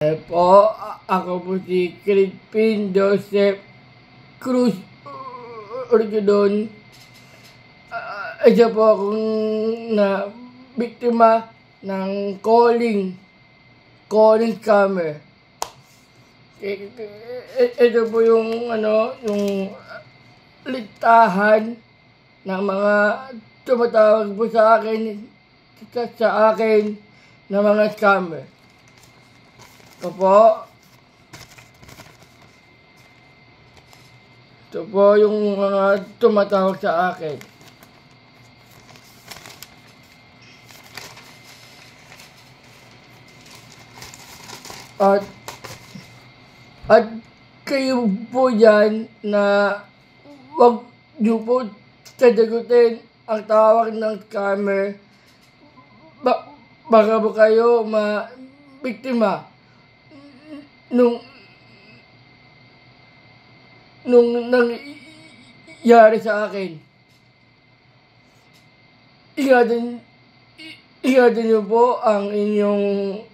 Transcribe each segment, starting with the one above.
Ako po si Crispin Joseph Cruz Orjodon. Isa po akong na biktima ng calling scammer. Ito po yung yung listahan ng mga tumatawag po sa akin na mga scammer. Ito po yung mga tumatawag sa akin. At kayo po dyan na wag niyo po sasagutin ang tawag ng scammer. Baka po kayo biktima nung nangyari sa akin. Ingatan niyo po ang inyong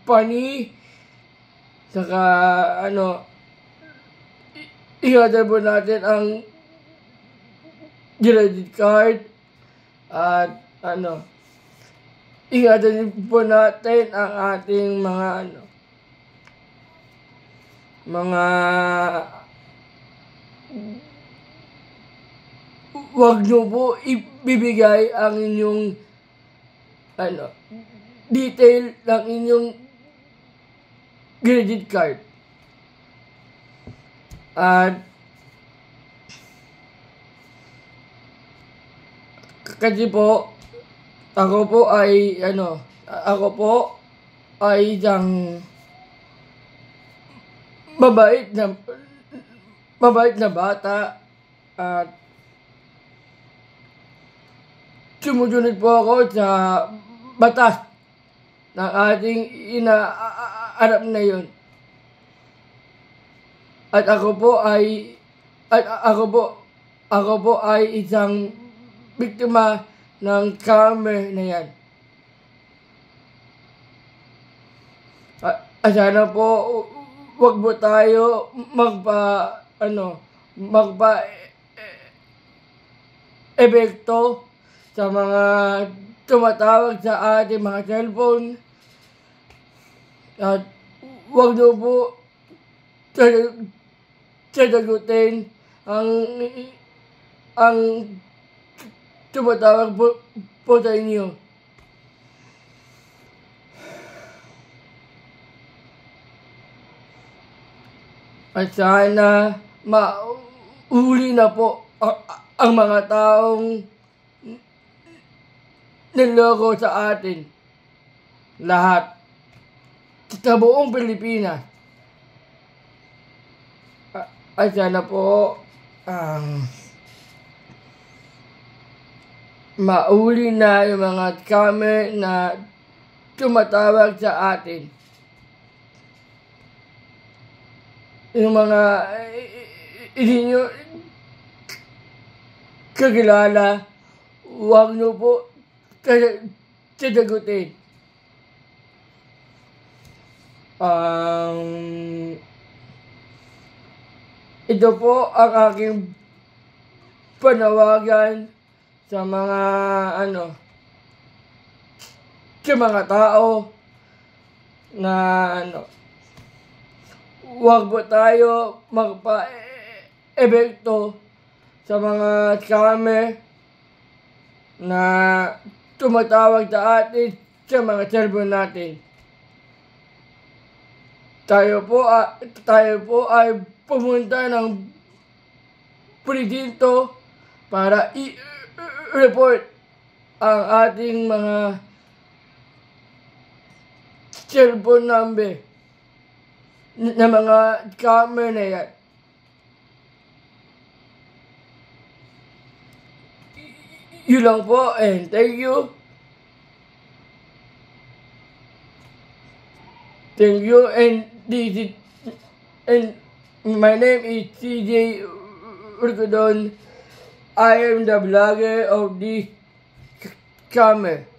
company, saka ingatan po natin ang credit card at ingatan po natin ang ating wag nyo po ibibigay ang inyong detail ng inyong credit card. At kasi po ako po ay isang mabait na bata at sumusunod po ako sa batas ng ating inaarap na yun. At ako po ay isang biktima ng scammer na yan. Sana po wag po tayo epekto sa mga tumatawag sa ating mga cellphone. At wag niyo po sasagutin ang tumatawag po sa inyo. At sana mahuli na po ang mga taong niloko sa atin. Lahat. Sa buong Pilipinas. At sana po mahuli na yung mga scammer na tumatawag sa atin. Yung mga hindi nyo kakilala, huwag nyo po sasagutin. Ito po ang aking panawagan sa mga tao na huwag po tayo magpa-epekto sa mga scammer na tumatawag sa atin sa mga cellphone natin. Tayo po ay pumunta ng presinto para i-report ang ating mga cellphone number na mga scammer na yan. Yun lang po, and thank you. Thank you, and my name is CJ Orjodon. I am the vlogger of this scammer.